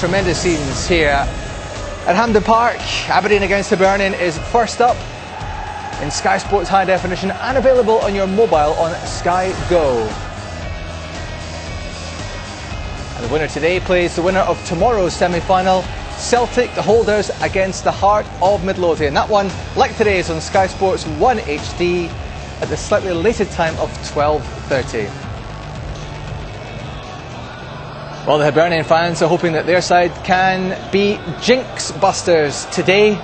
tremendous scenes here at Hampden Park. Aberdeen against Hibbernian is first up in Sky Sports High Definition and available on your mobile on Sky Go. And the winner today plays the winner of tomorrow's semi-final, Celtic, the holders, against the Heart of Midlothian. That one, like today, is on Sky Sports 1 HD at the slightly later time of 12:30. Well, the Hibernian fans are hoping that their side can be jinx busters today.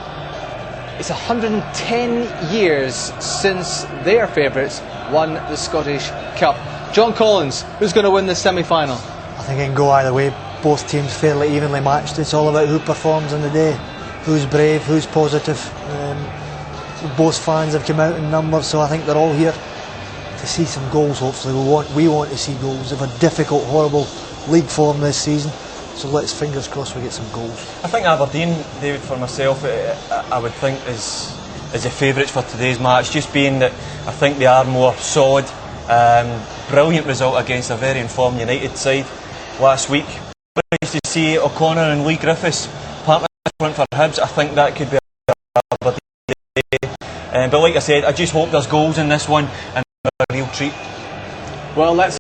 It's 110 years since their favourites won the Scottish Cup. John Collins, who's going to win this semi-final? I think it can go either way. Both teams fairly evenly matched. It's all about who performs on the day, who's brave, who's positive. Both fans have come out in numbers, so I think they're all here to see some goals. Hopefully, we want to see goals. They've a difficult, horrible league form this season, so let's fingers crossed we get some goals. I think Aberdeen, David, for myself, I would think is the favourites for today's match, just being that I think they are more solid. Brilliant result against a very informed United side last week. Nice to see O'Connor and Lee Griffiths partner front for Hibs. I think that could be a day. But like I said, I just hope there's goals in this one and a real treat. Well, let's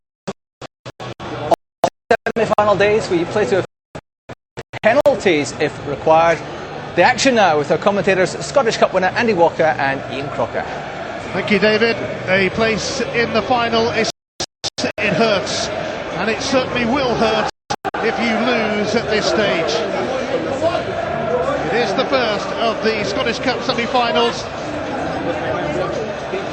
semi-final days where you play to penalties if required. The action now with our commentators, Scottish Cup winner Andy Walker and Ian Crocker. Thank you, David. A place in the final, it hurts, and it certainly will hurt if you lose at this stage. It is the first of the Scottish Cup semi-finals.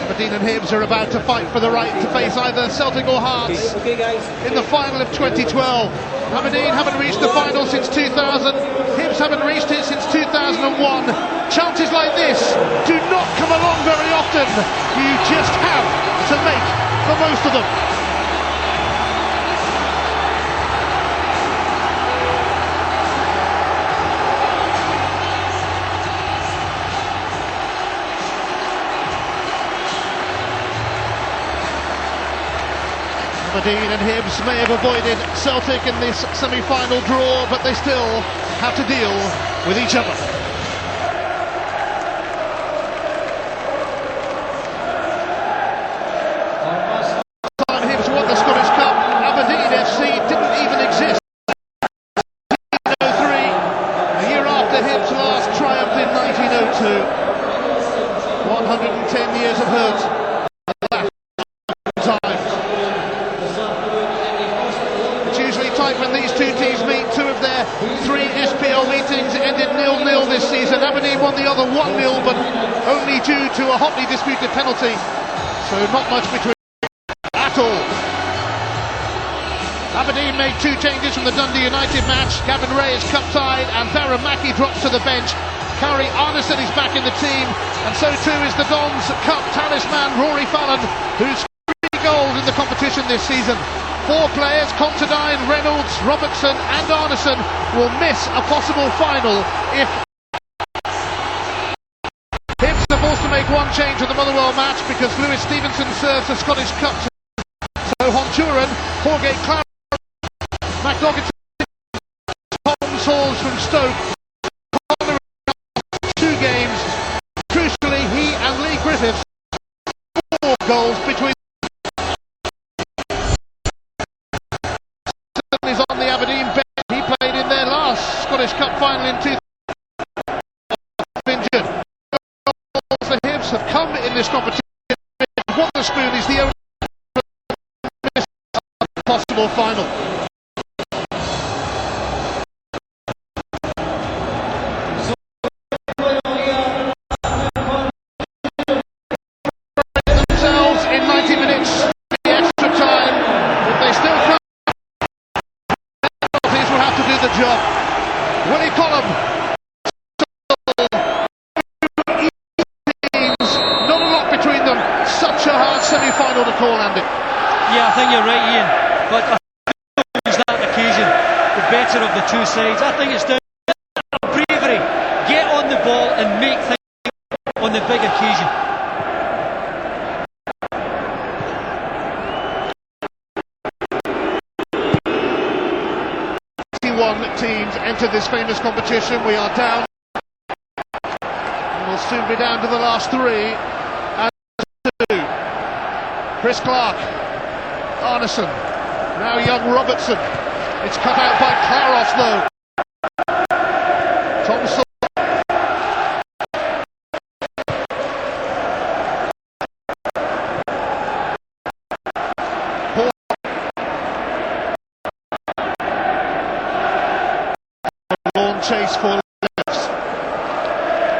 Aberdeen and Hibs are about to fight for the right to face either Celtic or Hearts in the final of 2012. Aberdeen haven't reached the final since 2000. Hibs haven't reached it since 2001. Chances like this do not come along very often. You just have to make the most of them. Aberdeen and Hibs may have avoided Celtic in this semi-final draw, but they still have to deal with each other. Last time Hibs won the Scottish Cup, Aberdeen FC didn't even exist. 1903, a year after Hibs last triumphed in 1902. 110 years of hurt. When these two teams meet, two of their three SPL meetings ended 0-0 this season. Aberdeen won the other 1-0, but only due to a hotly disputed penalty, so not much between at all. Aberdeen made two changes from the Dundee United match. Gavin Ray is cup-tied and Darren Mackey drops to the bench. Carrie Arneson is back in the team, and so too is the Dons Cup talisman Rory Fallon, who's 3 goals in the competition this season. 4 players, Considine, Reynolds, Robertson and Arneson, will miss a possible final if Hibs are forced to make one change in the Motherwell match because Lewis Stevenson serves the Scottish Cup. So Honturan, Jorge Clara, McNaughton, Holmes Halls from Stoke, 2 games. Crucially, he and Lee Griffiths 4 goals between. Is on the Aberdeen bench. He played in their last Scottish Cup final in 2000. Injured. The Hibs have come in this competition. Waterspoon is the only possible final. Themselves in 90 minutes. The extra time. If they still come, do the job. Willie Collum. Not a lot between them. Such a hard semi-final to call, Andy. Yeah, I think you're right, Ian. But I think it's that occasion the better of the two sides. I think it's down to bravery. Get on the ball and make things on the big occasion. 21 teams entered this famous competition. We are down. We'll soon be down to the last 3 and 2. Chris Clark, Arneson, now young Robertson. It's cut out by Claros though. Thompson. Long chase for Lips.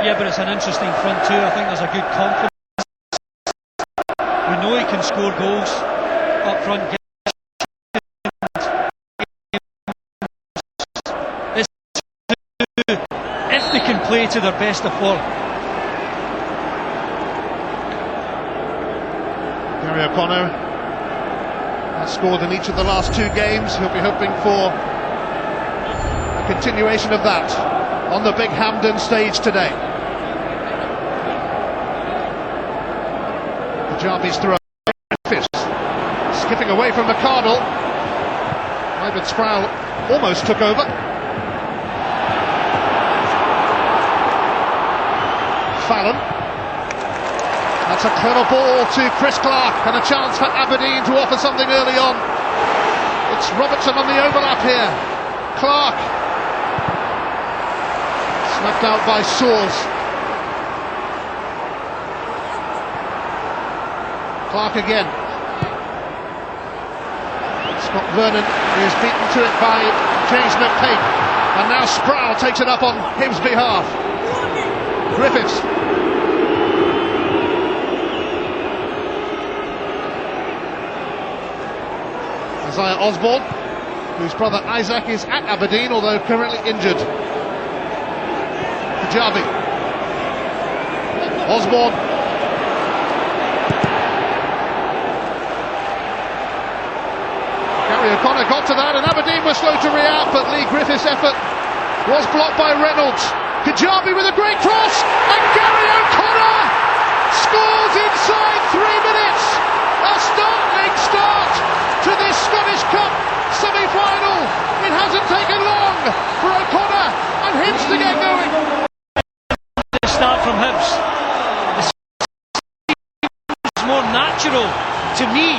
Yeah, but it's an interesting front two. I think there's a good confidence. We know he can score goals up front. If they can play to their best of form. Gary O'Connor has scored in each of the last 2 games. He'll be hoping for a continuation of that on the big Hampden stage today. Kajabi's throw. Skipping away from the Cardinal. Ivan Sproul almost took over. Fallon. That's a clever ball to Chris Clark and a chance for Aberdeen to offer something early on. It's Robertson on the overlap here. Clark. Snapped out by Soers. Clark again. Scott Vernon is beaten to it by James McPake. And now Sproul takes it up on Hibs' behalf. Griffiths. Isaiah Osborne, whose brother Isaac is at Aberdeen, although currently injured. Kajabi. Osborne. Gary O'Connor got to that, and Aberdeen was slow to react, but Lee Griffiths' effort was blocked by Reynolds. Kajabi with a great cross, and Gary O'Connor scores inside 3 minutes. A startling start to this Scottish Cup semi-final. It hasn't taken long for O'Connor and Hibs to get going. The start from Hibs. It's more natural to me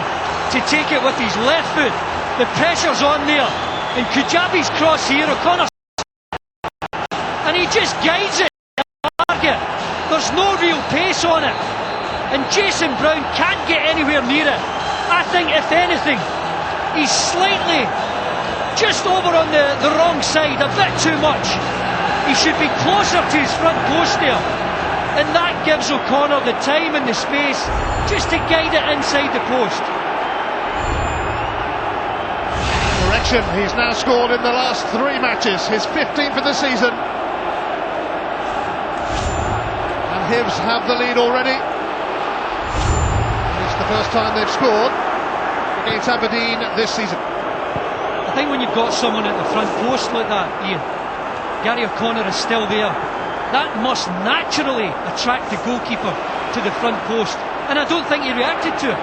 to take it with his left foot. The pressure's on there, and Kajabi's cross here, O'Connor, and he just guides it. There's no real pace on it, and Jason Brown can't get anywhere near it. I think, if anything, he's slightly just over on the wrong side, a bit too much. He should be closer to his front post there, and that gives O'Connor the time and the space just to guide it inside the post. Correction, he's now scored in the last 3 matches, his 15th of the season. And Hibs have the lead already. It's the first time they've scored against Aberdeen this season. I think when you've got someone at the front post like that, Ian, Gary O'Connor is still there. That must naturally attract the goalkeeper to the front post, and I don't think he reacted to it.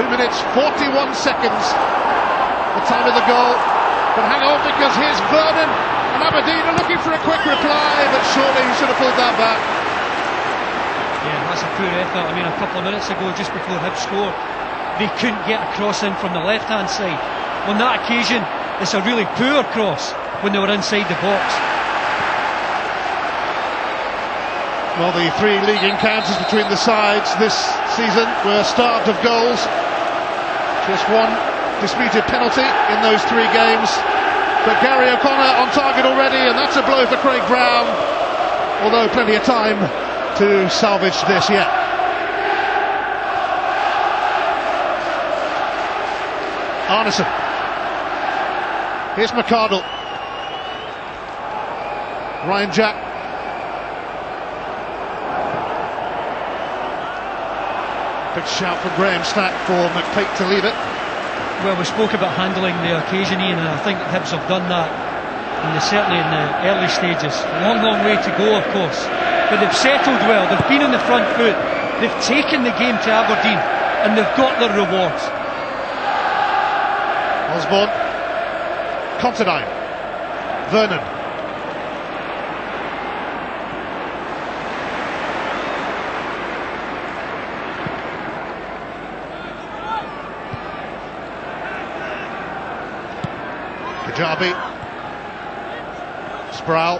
2 minutes 41 seconds, the time of the goal. But hang on, because here's Vernon, and Aberdeen are looking for a quick reply, but surely he should have pulled that back. Yeah, that's a poor effort. I mean, a couple of minutes ago, just before Hibs scored, they couldn't get a cross in from the left-hand side. On that occasion, it's a really poor cross when they were inside the box. Well, the 3 league encounters between the sides this season were starved of goals. Just 1 disputed penalty in those 3 games. But Gary O'Connor on target already, and that's a blow for Craig Brown. Although plenty of time to salvage this yet. Arneson. Here's McCardle. Ryan Jack. Big shout from Graham Stack for McPake to leave it. Well, we spoke about handling the occasion, Ian, and I think Hibs have done that, and certainly in the early stages. Long way to go, of course, but they've settled well. They've been on the front foot. They've taken the game to Aberdeen, and they've got their rewards. Osborne. Considine. Vernon. Kajabi. Sproul.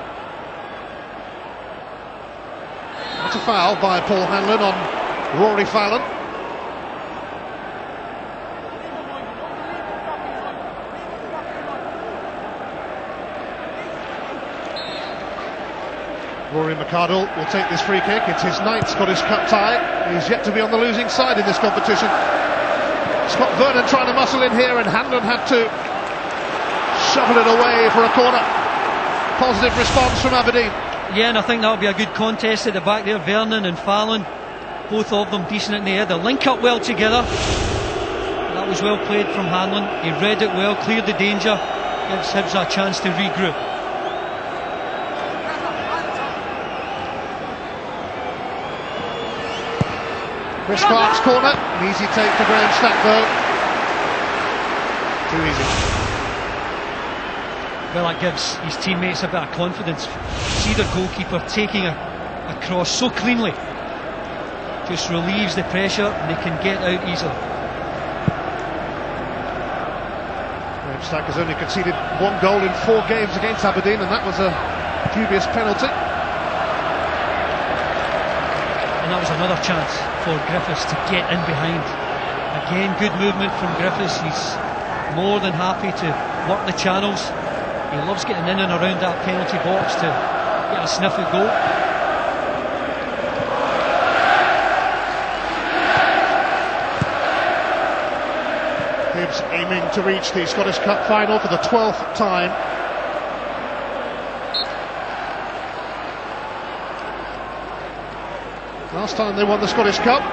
That's a foul by Paul Hanlon on Rory Fallon. Rory McArdle will take this free kick. It's his 9th Scottish Cup tie. He's yet to be on the losing side in this competition. Scott Vernon trying to muscle in here, and Hanlon had to shovel it away for a corner. Positive response from Aberdeen. Yeah, and I think that'll be a good contest at the back there. Vernon and Fallon, both of them decent in the air. They link up well together. That was well played from Hanlon. He read it well, cleared the danger, gives Hibs a chance to regroup. Chris Clark's corner, an easy take for Graham Stackpole. Too easy. Well, that gives his teammates a bit of confidence. See the goalkeeper taking a cross so cleanly. Just relieves the pressure and they can get out easily. Graham Stack has only conceded 1 goal in 4 games against Aberdeen, and that was a dubious penalty. And that was another chance for Griffiths to get in behind. Again, good movement from Griffiths. He's more than happy to work the channels. He loves getting in and around that penalty box to get a sniff at goal. Hibs aiming to reach the Scottish Cup final for the 12th time. Last time they won the Scottish Cup,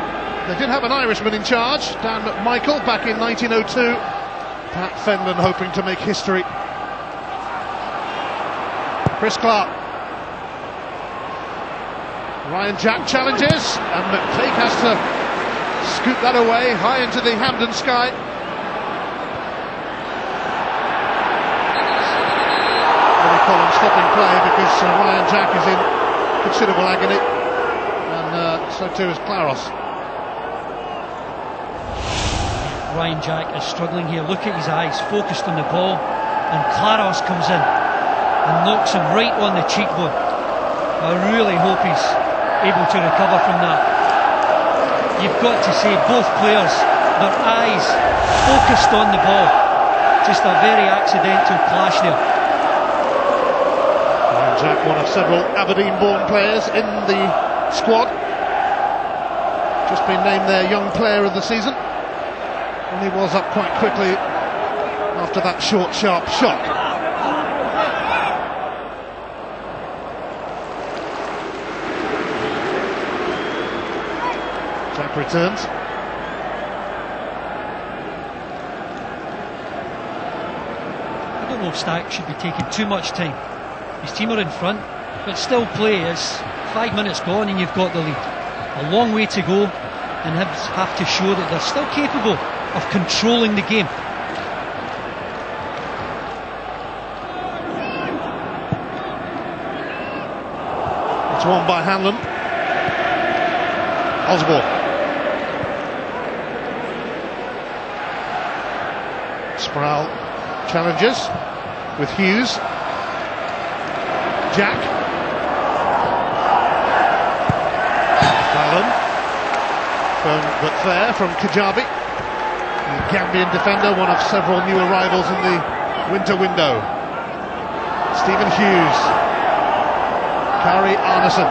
they did have an Irishman in charge, Dan McMichael, back in 1902. Pat Fenlon hoping to make history. Chris Clark. Ryan Jack challenges, and McTake has to scoop that away high into the Hampden sky. Billy Collins stopping play because Ryan Jack is in considerable agony. So too is Claros. Ryan Jack is struggling here. Look at his eyes, focused on the ball, and Claros comes in and knocks him right on the cheekbone. I really hope he's able to recover from that. You've got to say, both players, their eyes focused on the ball. Just a very accidental clash there. Ryan Jack, one of several Aberdeen-born players in the squad. Just been named their young player of the season, and he was up quite quickly after that short, sharp shock. Jack returns. I don't know if Stack should be taking too much time. His team are in front, but still play. It's 5 minutes gone and you've got the lead. A long way to go, and Hibs have to show that they're still capable of controlling the game. It's won by Hanlon. Osborne. Sproul challenges with Hughes. Jack. Fallon. Firm but fair from Kajabi. The Gambian defender, one of several new arrivals in the winter window. Stephen Hughes. Kari Arneson.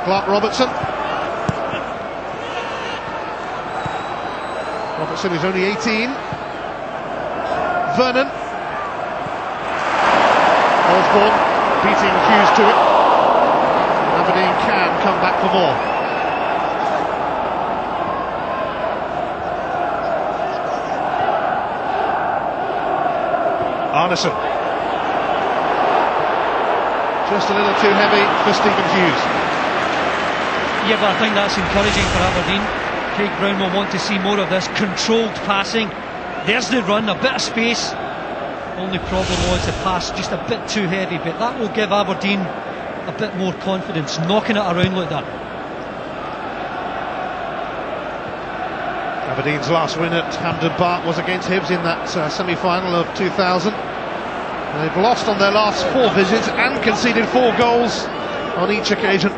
Clark Robertson. Robertson is only 18. Vernon. Osborne beating Hughes to it. Aberdeen can come back for more. Arneson. Just a little too heavy for Stephen Hughes. Yeah, but I think that's encouraging for Aberdeen. Craig Brown will want to see more of this controlled passing, There's the run, a bit of space. Only problem was the pass just a bit too heavy, but that will give Aberdeen a bit more confidence, knocking it around like that. Aberdeen's last win at Hampden Park was against Hibs in that semi-final of 2000. And they've lost on their last 4 visits and conceded 4 goals on each occasion.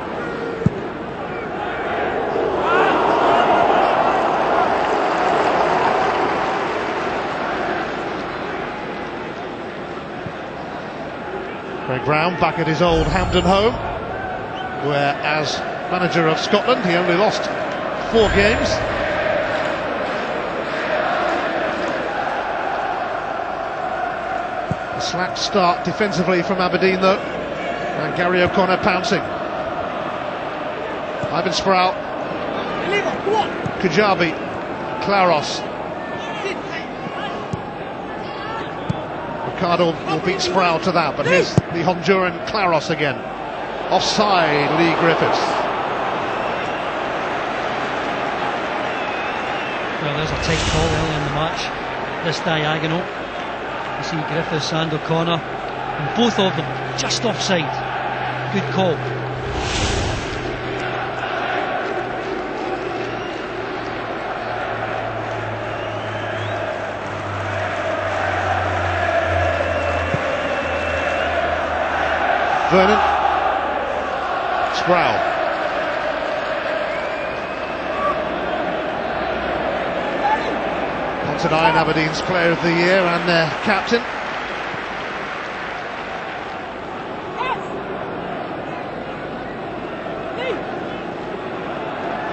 Craig Brown back at his old Hampden home, where as manager of Scotland he only lost 4 games. A slack start defensively from Aberdeen though, and Gary O'Connor pouncing. Ivan Sproul, Kajabi, Claros. Ricardo will beat Sproul to that, but here's the Honduran Claros again. Offside, Lee Griffiths. Well, there's a tight call early in the match. This diagonal. You see Griffiths and O'Connor, and both of them just offside. Good call. Vernon, Sproul. Considine, Aberdeen's Player of the Year and their captain.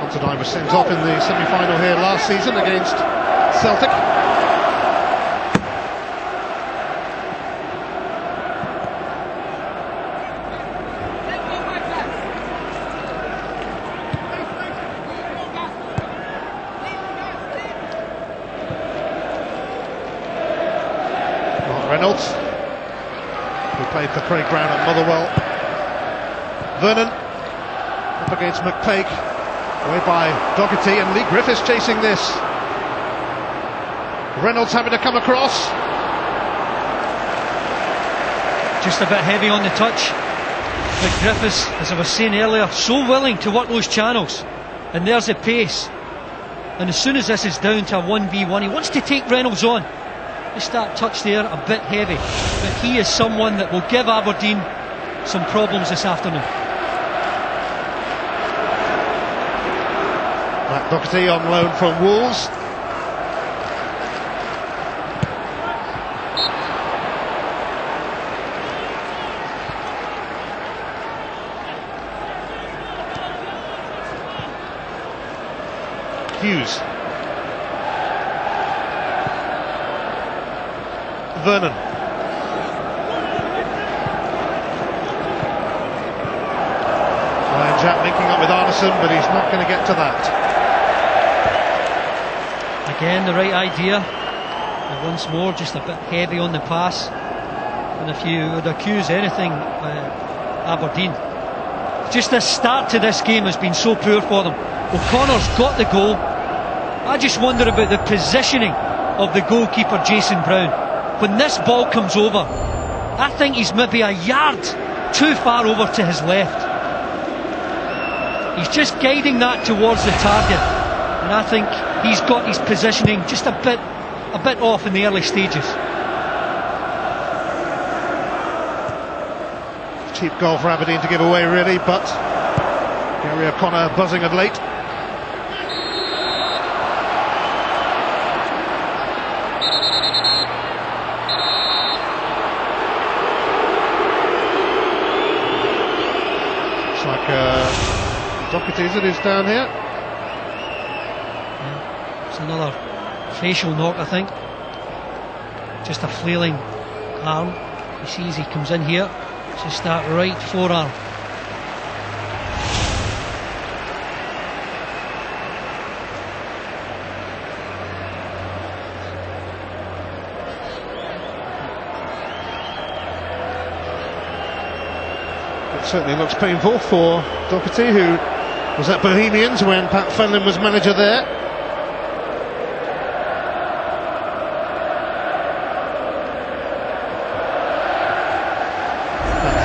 Considine was sent off in the semi-final here last season against Celtic. Reynolds, who played for Craig Brown at Motherwell. Vernon up against McPake, away by Doherty, and Lee Griffiths chasing this. Reynolds having to come across. Just a bit heavy on the touch, but Griffiths, as I was saying earlier, so willing to work those channels, and there's the pace. And as soon as this is down to a 1v1, he wants to take Reynolds on. Just that touch there, a bit heavy, but he is someone that will give Aberdeen some problems this afternoon. Matt Doherty on loan from Wolves. Hughes. Vernon. Ryan Jack linking up with Arneson, but he's not going to get to that. Again, the right idea. And once more, just a bit heavy on the pass. And if you would accuse anything, Aberdeen, just the start to this game has been so poor for them. O'Connor's got the goal. I just wonder about the positioning of the goalkeeper, Jason Brown. When this ball comes over, I think he's maybe a yard too far over to his left. He's just guiding that towards the target, and I think he's got his positioning just a bit off in the early stages. Cheap goal for Aberdeen to give away really, but Gary O'Connor buzzing of late. Doherty's it is down here. Yeah, it's another facial knock, I think. Just a flailing arm. He sees he comes in here. It's just that right forearm. It certainly looks painful for Doherty, who was at Bohemians when Pat Fenlon was manager there.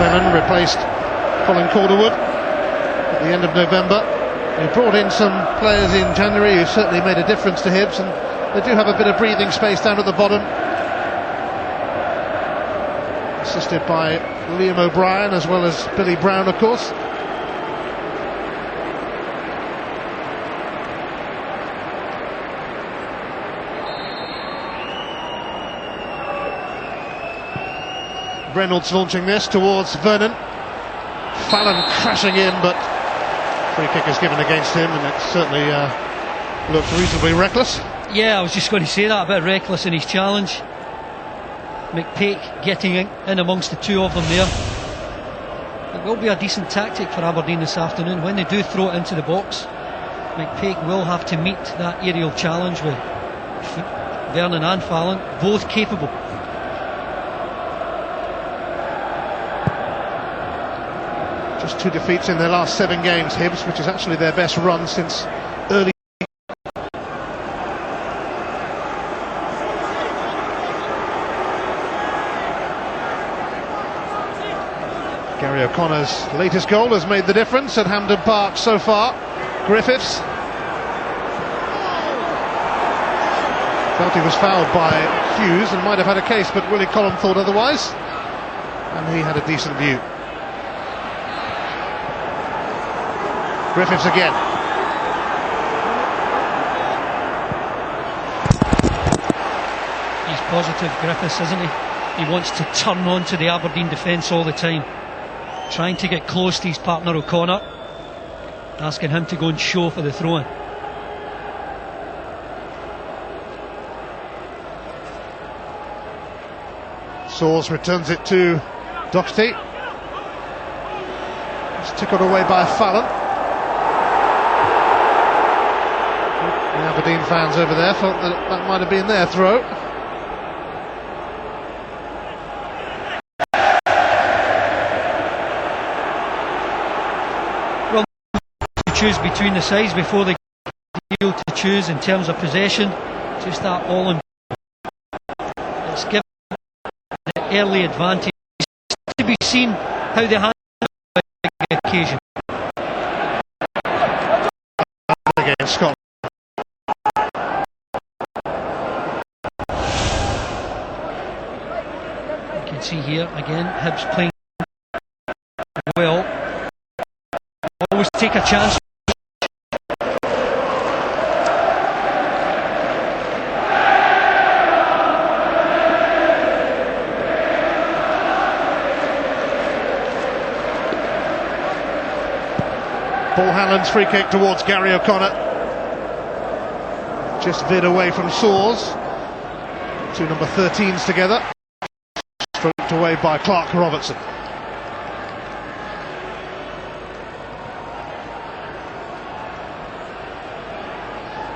Vernon replaced Colin Calderwood at the end of November. He brought in some players in January who certainly made a difference to Hibs, and they do have a bit of breathing space down at the bottom. Assisted by Liam O'Brien as well as Billy Brown, of course. Reynolds launching this towards Vernon. Fallon crashing in, but free kick is given against him, and it certainly looked reasonably reckless. Yeah, I was just going to say that, a bit reckless in his challenge. McPake getting in amongst the two of them there. It will be a decent tactic for Aberdeen this afternoon. When they do throw it into the box, McPake will have to meet that aerial challenge with Vernon and Fallon, both capable. Just 2 defeats in their last 7 games, Hibs, which is actually their best run since early. Gary O'Connor's latest goal has made the difference at Hampden Park so far. Griffiths felt he was fouled by Hughes and might have had a case, but Willie Collum thought otherwise, and he had a decent view. Griffiths again. He's positive, Griffiths, isn't he? He wants to turn on to the Aberdeen defence all the time, trying to get close to his partner O'Connor, asking him to go and show for the throw-in. Soares returns it to Doherty. It's tickled away by Fallon. The Aberdeen fans over there thought that that might have been their throw. Well, to choose between the sides before they deal to choose in terms of possession, just that all in. It's given the early advantage. To be seen how they handle the occasion. Against Scotland. See here again, Hibs playing well. Always take a chance. Paul Halland's free kick towards Gary O'Connor. Just veered away from Soares. 2 number 13s together. Stroked away by Clark Robertson.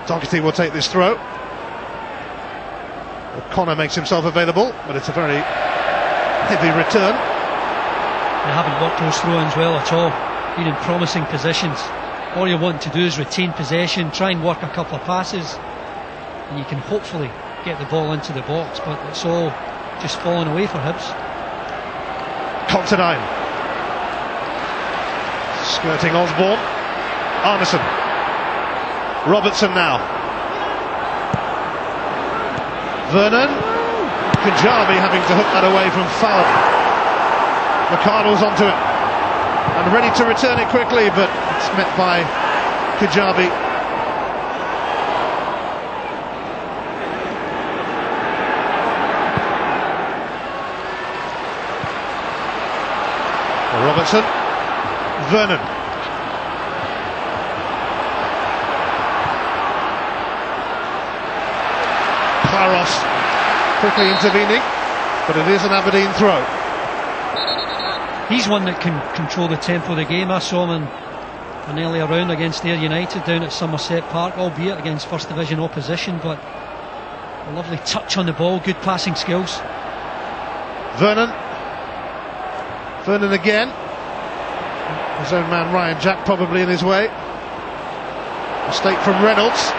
Doherty will take this throw. O'Connor makes himself available, but it's a very heavy return. They haven't worked those throw-ins well at all. Been in promising positions. All you want to do is retain possession, try and work a couple of passes, and you can hopefully get the ball into the box, but it's all just falling away for Hibs. Considine skirting Osborne. Arneson. Robertson now. Vernon. Kajabi having to hook that away from Fallon. McArdle's onto it and ready to return it quickly, but it's met by Kajabi. Robertson. Vernon. Claros quickly intervening, but it is an Aberdeen throw. He's one that can control the tempo of the game. I saw him in an earlier round against Ayr United down at Somerset Park, albeit against First Division opposition, but a lovely touch on the ball, good passing skills. Vernon. Vernon again. His own man Ryan Jack probably in his way. Mistake from Reynolds.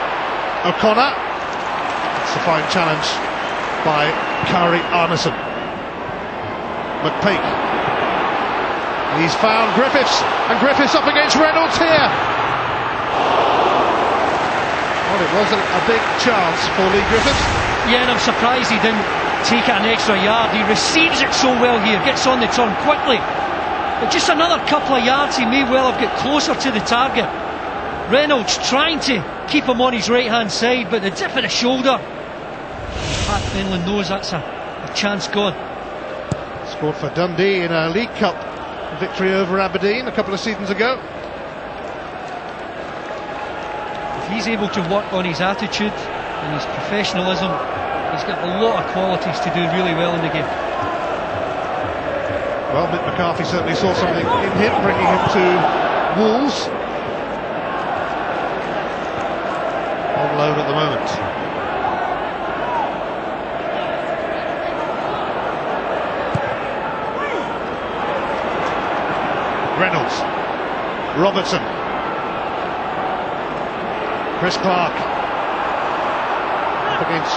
O'Connor. It's a fine challenge by Kari Arneson. McPake. He's found Griffiths, and Griffiths up against Reynolds here. Well, it wasn't a big chance for Lee Griffiths. Yeah, and I'm surprised he didn't take it an extra yard. He receives it so well here, gets on the turn quickly. But just another couple of yards, he may well have got closer to the target. Reynolds trying to keep him on his right hand side, but the dip of the shoulder. Pat Fenlon knows that's a chance gone. Scored for Dundee in a League Cup victory over Aberdeen a couple of seasons ago. If he's able to work on his attitude and his professionalism, he's got a lot of qualities to do really well in the game. Well, Mick McCarthy certainly saw something in him, bringing him to Wolves. On loan at the moment. Reynolds, Robertson, Chris Clark up against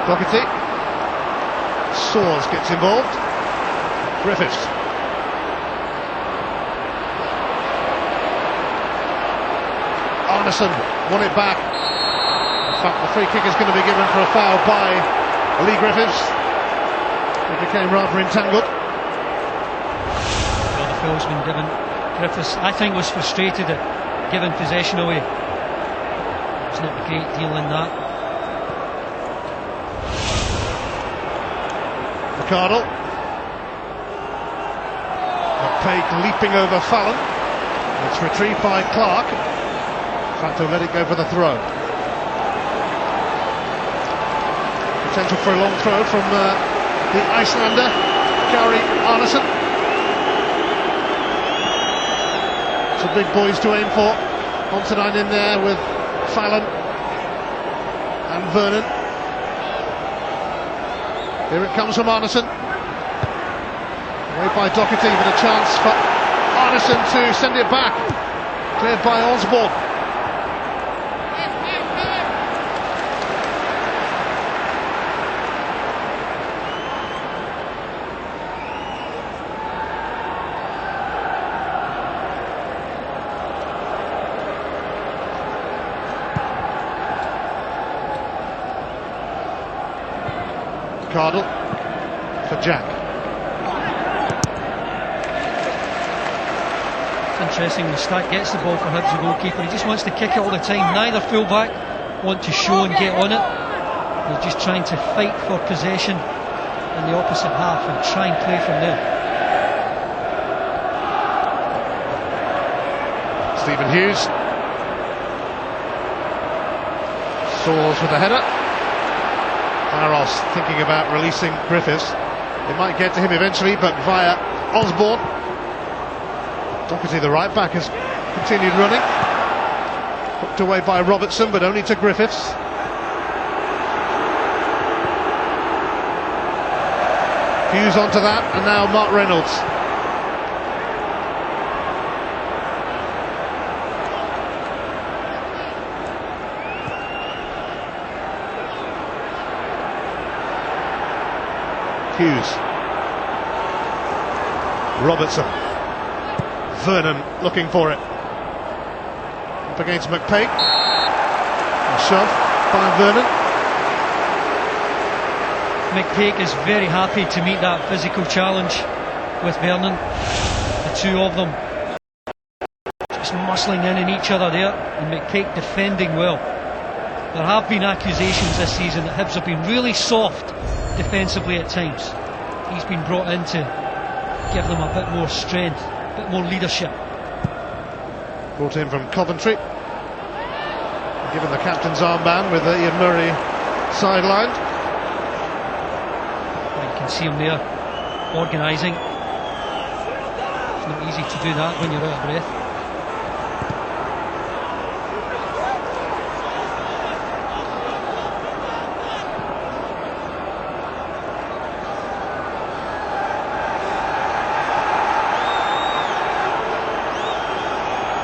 Doherty. Soares gets involved. Griffiths. Arneson won it back. In fact, the free kick is going to be given for a foul by Lee Griffiths. He became rather entangled. Well, the foul's been given. Griffiths, I think, was frustrated at giving possession away. It's not a great deal in that. McCardle. McPake leaping over Fallon. It's retrieved by Clark. Facto let it go for the throw. Potential for a long throw from the Icelander, Kari Arneson. Some big boys to aim for. Considine in there with Fallon and Vernon. Here it comes from Arneson. Away by Doherty, but a chance for Arneson to send it back. Cleared by Osborne. Cardle for Jack. It's interesting, the Stack gets the ball for Hibs, the goalkeeper. He just wants to kick it all the time. Neither fullback want to show and get on it. They're just trying to fight for possession in the opposite half and try and play from there. Stephen Hughes. Soares with the header. Aros thinking about releasing Griffiths. It might get to him eventually, but via Osborne. Doherty, the right back, has continued running. Hooked away by Robertson, but only to Griffiths. Hughes onto that, and now Mark Reynolds. Hughes. Robertson. Vernon looking for it. Up against McPake. A shove by Vernon. McPake is very happy to meet that physical challenge with Vernon. The two of them just muscling in each other there, and McPake defending well. There have been accusations this season that Hibs have been really soft defensively at times. He's been brought in to give them a bit more strength, a bit more leadership. Brought in from Coventry. Given the captain's armband with Ian Murray sidelined. You can see him there organising. It's not easy to do that when you're out of breath.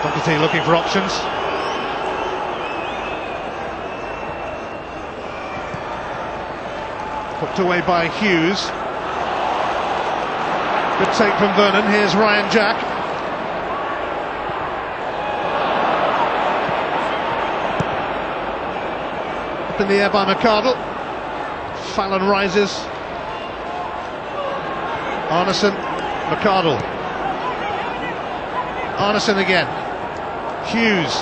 Doherty looking for options. Put away by Hughes. Good take from Vernon. Here's Ryan Jack. Up in the air by McArdle. Fallon rises. Arneson, McArdle. Arneson again. Hughes.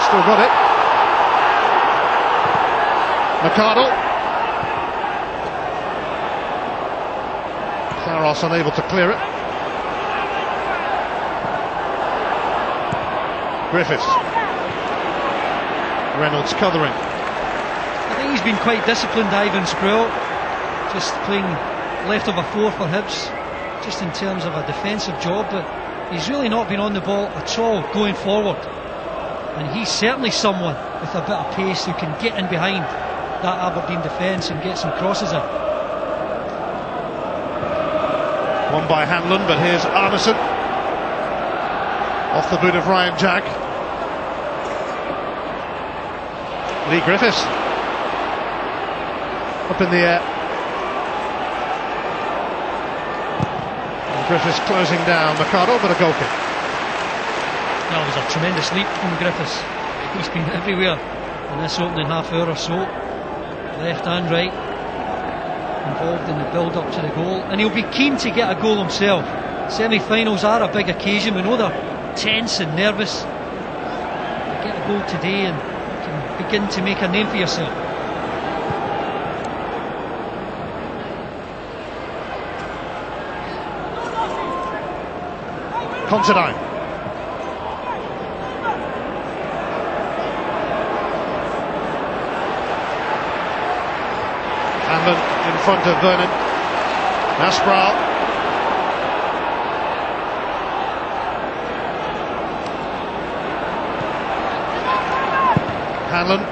Still got it. McArdle. Claros unable to clear it. Griffiths. Reynolds covering. I think he's been quite disciplined, Ivan Sproul. Just playing left of a 4 for Hibs, just in terms of a defensive job, but he's really not been on the ball at all going forward. And he's certainly someone with a bit of pace who can get in behind that Aberdeen defence and get some crosses in. One by Hanlon, but here's Arneson. Off the boot of Ryan Jack. Lee Griffiths. Up in the air. And Griffiths closing down McArdle, but a goal kick. That was a tremendous leap from Griffiths. He's been everywhere in this opening half hour or so, left and right, involved in the build-up to the goal, and he'll be keen to get a goal himself. Semi-finals are a big occasion. We know they're tense and nervous. Get a goal today and you can begin to make a name for yourself. Considine. Hanlon in front of Vernon. Aspral. Hanlon.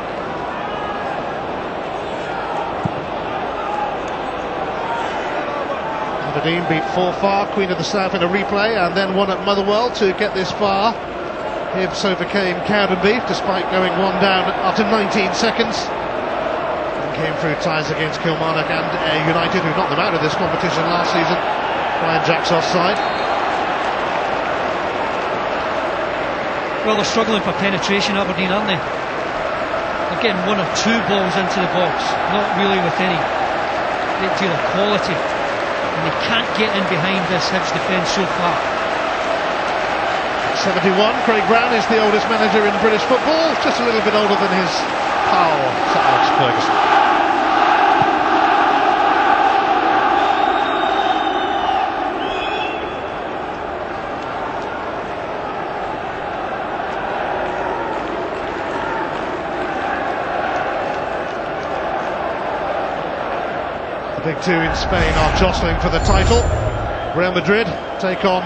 Aberdeen beat 4-4, Queen of the South in a replay, and then won at Motherwell to get this far. Hibs overcame Cowdenbeath despite going one down after 19 seconds. Came through ties against Kilmarnock and United, who knocked them out of this competition last season. Ryan Jack's offside. Well, they're struggling for penetration, Aberdeen, aren't they? They're getting one or two balls into the box, not really with any great deal of quality, and they can't get in behind this Hibs defence so far. 71, Craig Brown is the oldest manager in British football, just a little bit older than his pal, Sir Alex Ferguson. The big two in Spain are jostling for the title. Real Madrid take on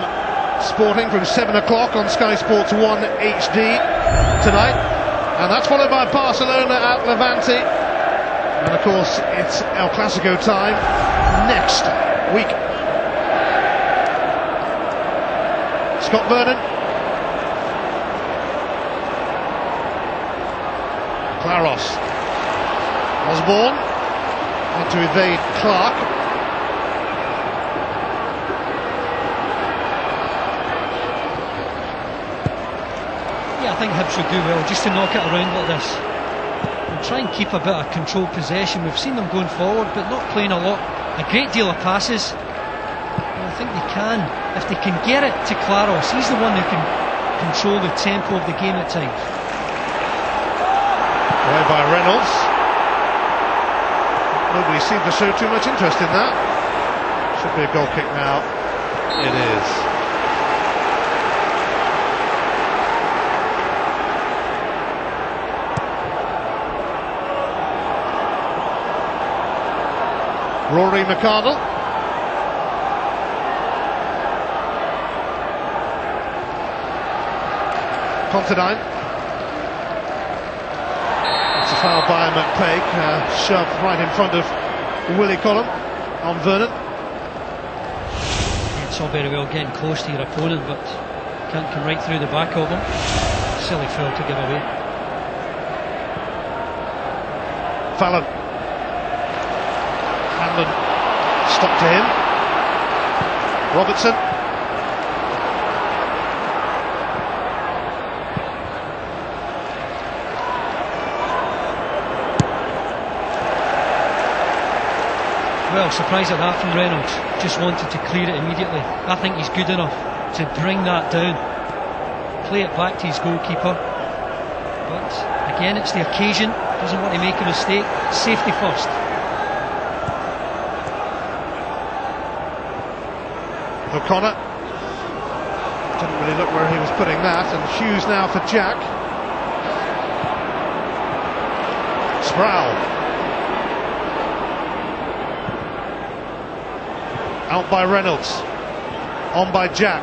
Sporting from 7 o'clock on Sky Sports 1 HD tonight, and that's followed by Barcelona at Levante, and of course it's El Clasico time next week. Scott Vernon. Claros. Osborne to evade Clark. Yeah, I think Hibs would do well just to knock it around like this and try and keep a bit of controlled possession. We've seen them going forward but not playing a great deal of passes, and I think they can, if they can get it to Claros. He's the one who can control the tempo of the game at times. Away by Reynolds. Nobody seemed to show too much interest in that. Should be a goal kick now. It is. Rory McArdle. Considine. It's a foul by McPake, shoved right in front of Willie Collum on Vernon. Yeah, it's all very well getting close to your opponent, but can't come right through the back of them. Silly foul to give away. Fallon. Hanlon Stop to him. Robertson. Well, surprised at that from Reynolds. Just wanted to clear it immediately. I think he's good enough to bring that down. Play it back to his goalkeeper. But again, it's the occasion. Doesn't want to make a mistake. Safety first. O'Connor. Didn't really look where he was putting that. And Hughes now for Jack. Sproul. Out by Reynolds, on by Jack,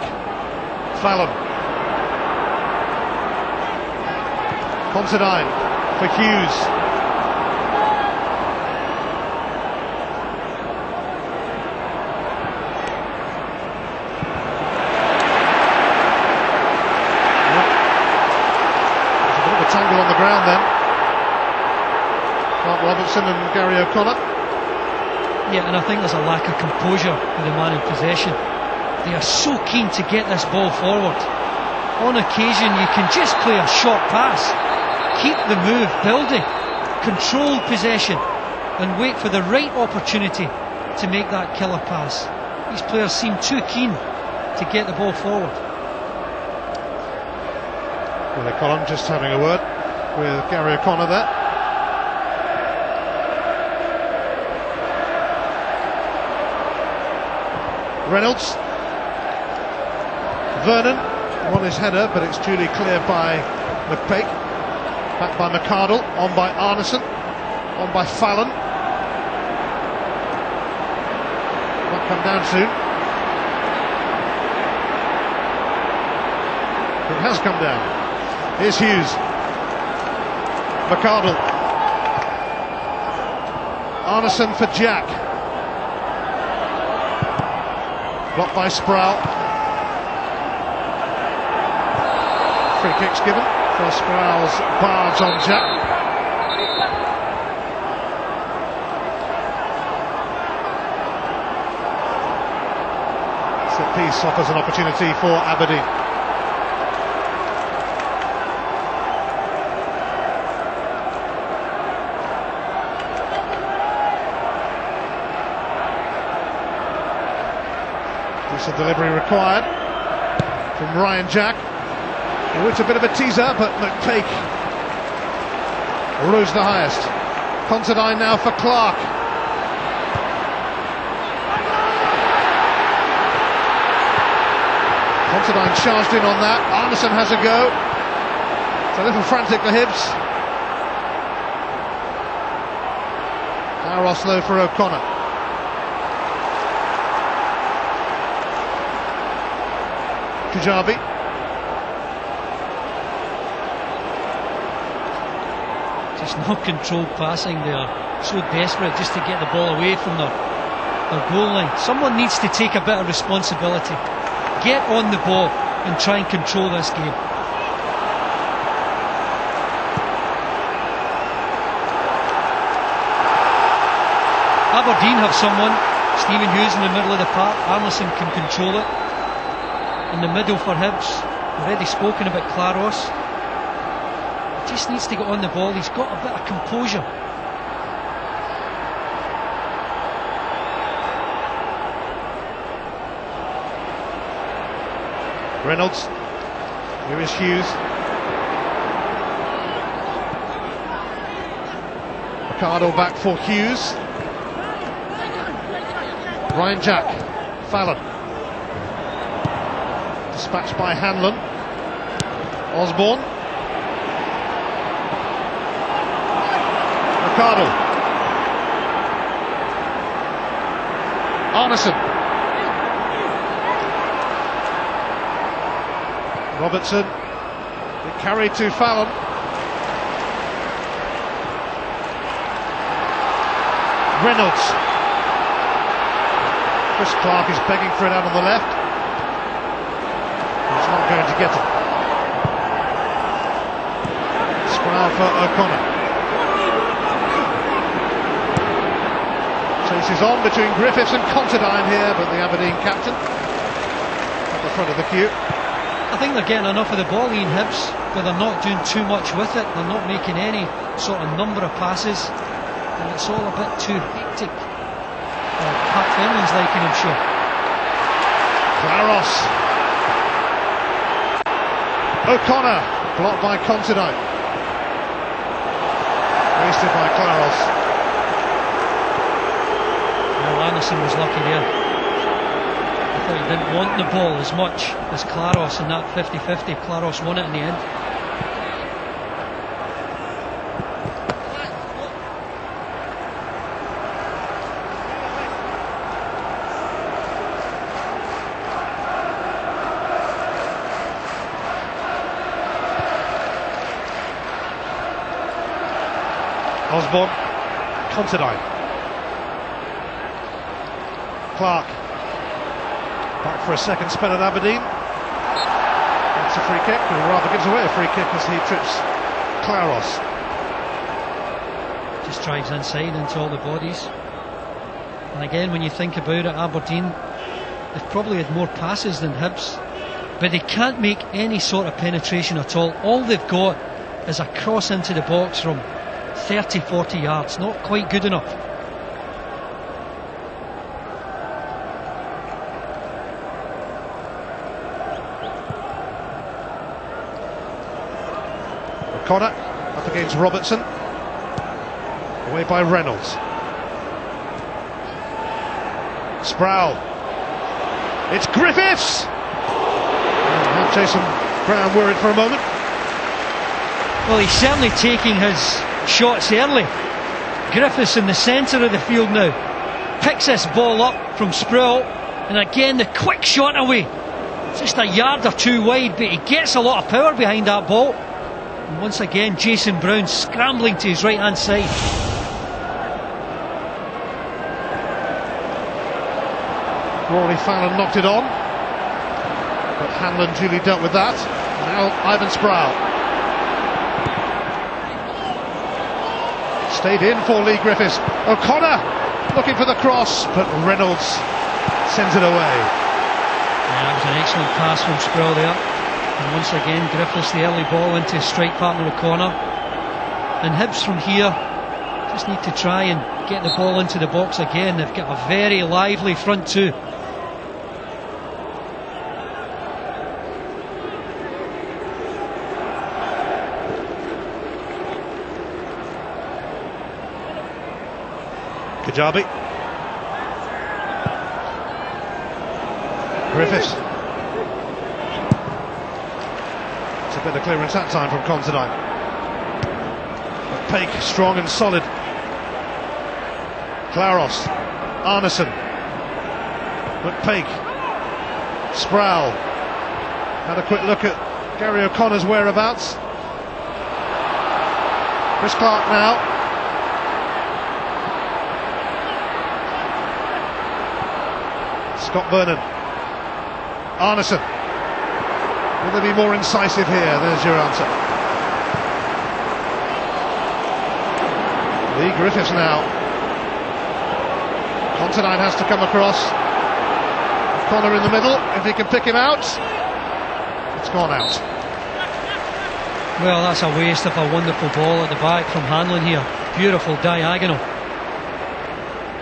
Fallon, Considine for Hughes, there's a bit of a tangle on the ground then, Mark Robertson and Gary O'Connor. Yeah, and I think there's a lack of composure with the man in possession. They are so keen to get this ball forward. On occasion, you can just play a short pass, keep the move building, control possession, and wait for the right opportunity to make that killer pass. These players seem too keen to get the ball forward. Willie Collum just having a word with Gary O'Connor there. Reynolds, Vernon won his header, but it's duly cleared by McPake. Back by McArdle, on by Arneson, on by Fallon. Won't come down soon. It has come down. Here's Hughes. McArdle. Arneson for Jack. Blocked by Sproul. Free kicks given for Sproul's barge on Jack. Set piece offers an opportunity for Aberdeen. Decent delivery required from Ryan Jack. Oh, it's a bit of a teaser, but McPake rose the highest. Considine now for Clark. Considine charged in on that. Arneson has a go. It's a little frantic for Hibs. Now Oslo for O'Connor. Kujabi. Just not controlled passing there. So desperate just to get the ball away from their goal line. Someone needs to take a bit of responsibility. Get on the ball and try and control this game. Aberdeen have someone. Stephen Hughes in the middle of the park. Arneson can control it. In the middle for Hibs. Already spoken about Claros. He just needs to get on the ball. He's got a bit of composure. Reynolds. Here is Hughes. Ricardo back for Hughes. Ryan Jack. Fallon. Dispatched by Hanlon. Osborne. Ricardo. Arneson. Robertson. It carried to Fallon. Reynolds. Chris Clark is begging for it out on the left. He's not going to get it. Sproul for O'Connor. Race is on between Griffiths and Considine here, but the Aberdeen captain at the front of the queue. I think they're getting enough of the ball, Ian Hibbs, but they're not doing too much with it. They're not making any sort of number of passes, and it's all a bit too hectic. Pat Fenlon's liking him, sure. Claros. O'Connor, blocked by Considine. Wasted by Claros. Well, Anderson was lucky there. I thought he didn't want the ball as much as Claros in that 50-50. Claros won it in the end. Osborne, Considine. Clark. Back for a second spell at Aberdeen. That's a free kick, or rather gives away a free kick as he trips Claros. Just drives inside into all the bodies. And again, when you think about it, Aberdeen, they've probably had more passes than Hibs, but they can't make any sort of penetration at all. All they've got is a cross into the box from 30-40 yards. Not quite good enough. O'Connor up against Robertson. Away by Reynolds. Sproul. It's Griffiths! Have Jason Brown worried for a moment. Well, he's certainly taking his shots early. Griffiths in the centre of the field now. Picks this ball up from Sproul. And again, the quick shot away. Just a yard or two wide, but he gets a lot of power behind that ball. And once again, Jason Brown scrambling to his right-hand side. Rory Fallon knocked it on, but Hanlon duly dealt with that. Now Ivan Sproul. Stayed in for Lee Griffiths. O'Connor looking for the cross, but Reynolds sends it away. Yeah, that was an excellent pass from Sproul there. And once again, Griffiths, the early ball into his strike partner O'Connor. And Hibs from here just need to try and get the ball into the box again. They've got a very lively front two. Kajabi. Griffiths. It's a bit of clearance that time from Considine. Peake strong and solid. Claros. Arneson. McPeake. Sproul. Had a quick look at Gary O'Connor's whereabouts. Chris Clark now. Scott Vernon. Arneson. Will they be more incisive here? There's your answer. Lee Griffiths now. Considine has to come across. Connor in the middle. If he can pick him out, it's gone out. Well, that's a waste of a wonderful ball at the back from Hanlon here. Beautiful diagonal.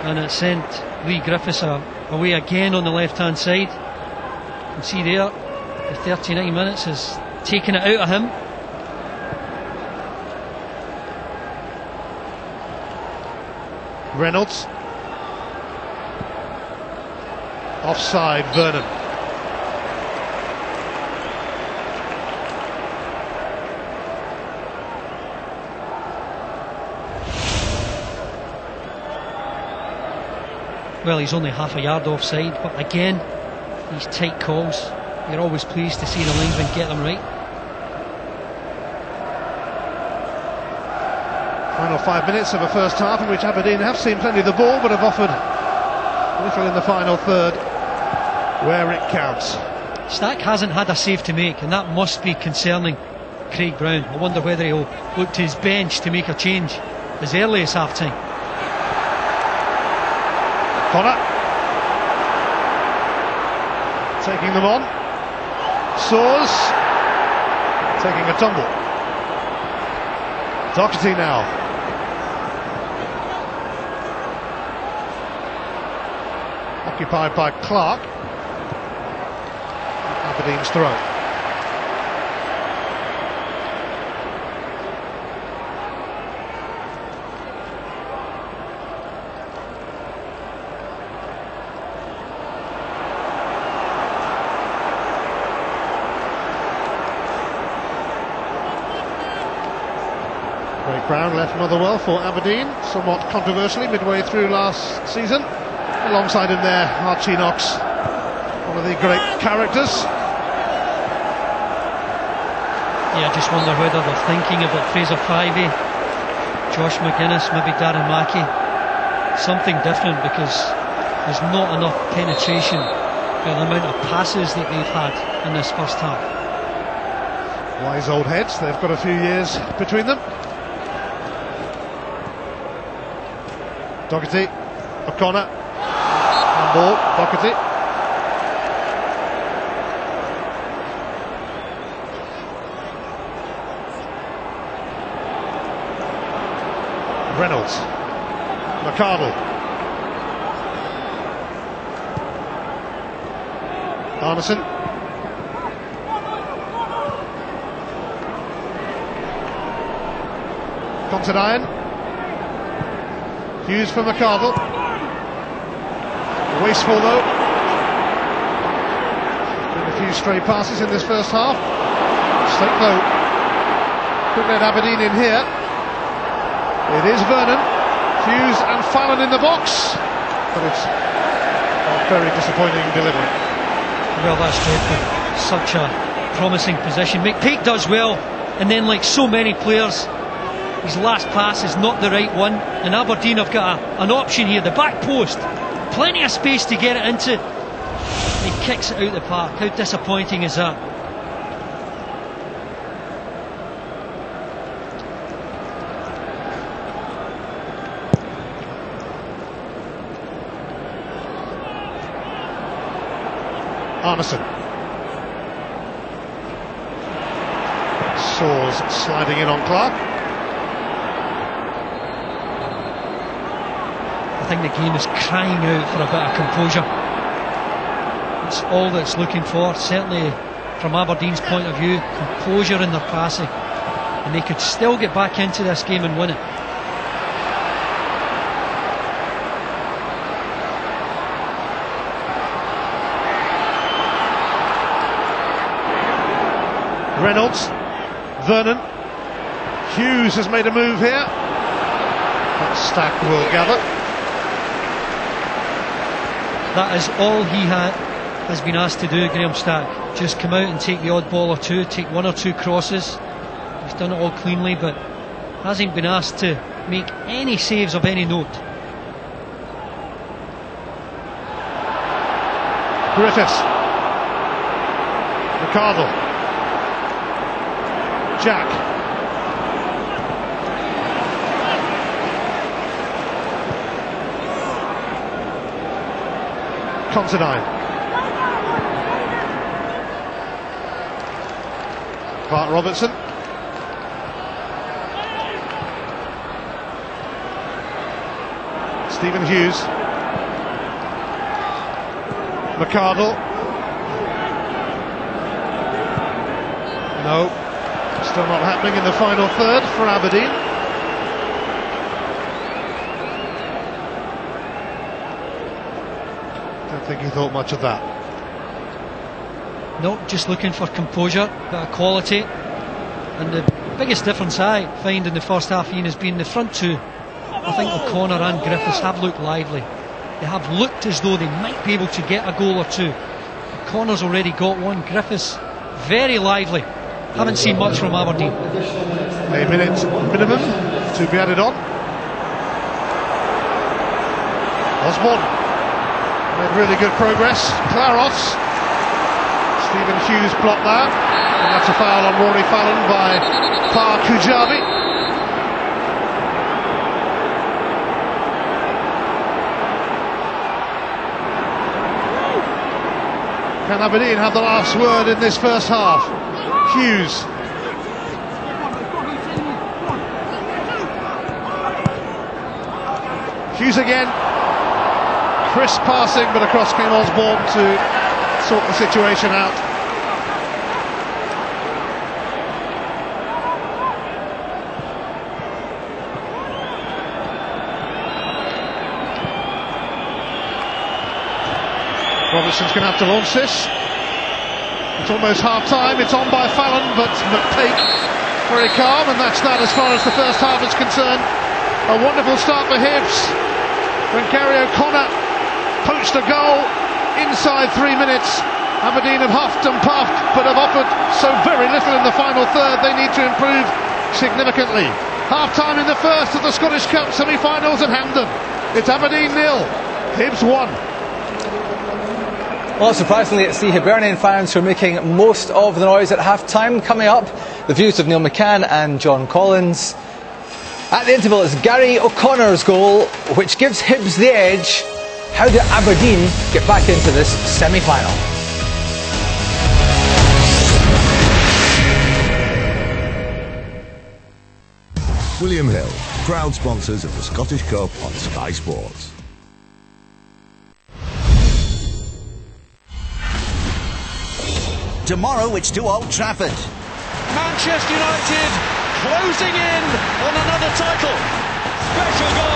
And it sent Lee Griffiths away again on the left-hand side. You can see there, the 39 minutes has taken it out of him. Reynolds. Offside, Vernon. Well, he's only half a yard offside, but again, these tight calls, you're always pleased to see the linesman get them right. Final 5 minutes of a first half in which Aberdeen have seen plenty of the ball, but have offered little in the final third where it counts. Stack hasn't had a save to make, and that must be concerning Craig Brown. I wonder whether he'll look to his bench to make a change as early as half time. Connor taking them on. Soars taking a tumble. Doherty now. Occupied by Clark. Aberdeen's throw. Craig Brown left Motherwell for Aberdeen, somewhat controversially midway through last season. Alongside him there, Archie Knox, one of the great characters. Yeah, I just wonder whether they're thinking about Fraser Fyvie, Josh McGuinness, maybe Darren Mackey. Something different, because there's not enough penetration for the amount of passes that they've had in this first half. Wise old heads, they've got a few years between them. Doherty, O'Connor, on ball, Doherty. Reynolds, McArdle, Arneson, Considine. Hughes for McArdle. Wasteful though. Been a few stray passes in this first half. Stake though. Couldn't let Aberdeen in here. It is Vernon. Hughes and Fallon in the box. But it's a very disappointing delivery. Well, that's dreadful. Such a promising position. McPake does well, and then, like so many players, his last pass is not the right one, and Aberdeen have got an option here. The back post, plenty of space to get it into. He kicks it out the park. How disappointing is that? Arneson. Soars sliding in on Clark. I think the game is crying out for a bit of composure. It's all that it's looking for, certainly from Aberdeen's point of view. Composure in their passing, and they could still get back into this game and win it. Reynolds, Vernon, Hughes has made a move here. That Stack will gather. That is all he has been asked to do, Graham Stack. Just come out and take the odd ball or two, take one or two crosses. He's done it all cleanly, but hasn't been asked to make any saves of any note. Griffiths, McArdle, Jack, Considine, Clark Robertson, Stephen Hughes, McArdle, no, still not happening in the final third for Aberdeen. Don't think he thought much of that. No, just looking for composure, bit of quality. And the biggest difference I find in the first half, Ian, has been the front two. I think O'Connor and Griffiths have looked lively. They have looked as though they might be able to get a goal or two. O'Connor's already got one. Griffiths, very lively. Haven't seen much from Aberdeen. A minute minimum to be added on. Osborne made really good progress. Claros. Stephen Hughes blocked that. And that's a foul on Rory Fallon by Par Kujabi. Can Aberdeen have the last word in this first half? Hughes. Hughes again. Crisp passing, but across came Osborne to sort the situation out. Robertson's going to have to launch this. It's almost half-time, it's on by Fallon, but McPake very calm, and that's that as far as the first half is concerned. A wonderful start for Hibs when Gary O'Connor poached a goal inside 3 minutes. Aberdeen have huffed and puffed, but have offered so very little in the final third. They need to improve significantly. Half-time in the first of the Scottish Cup semi-finals at Hampden. It's Aberdeen 0, Hibs 1. Well, surprisingly, it's the Hibernian fans who are making most of the noise at half-time. Coming up, the views of Neil McCann and John Collins. At the interval, it's Gary O'Connor's goal, which gives Hibs the edge. How do Aberdeen get back into this semi-final? William Hill, proud sponsors of the Scottish Cup on Sky Sports. Tomorrow it's to Old Trafford. Manchester United closing in on another title. Special goal.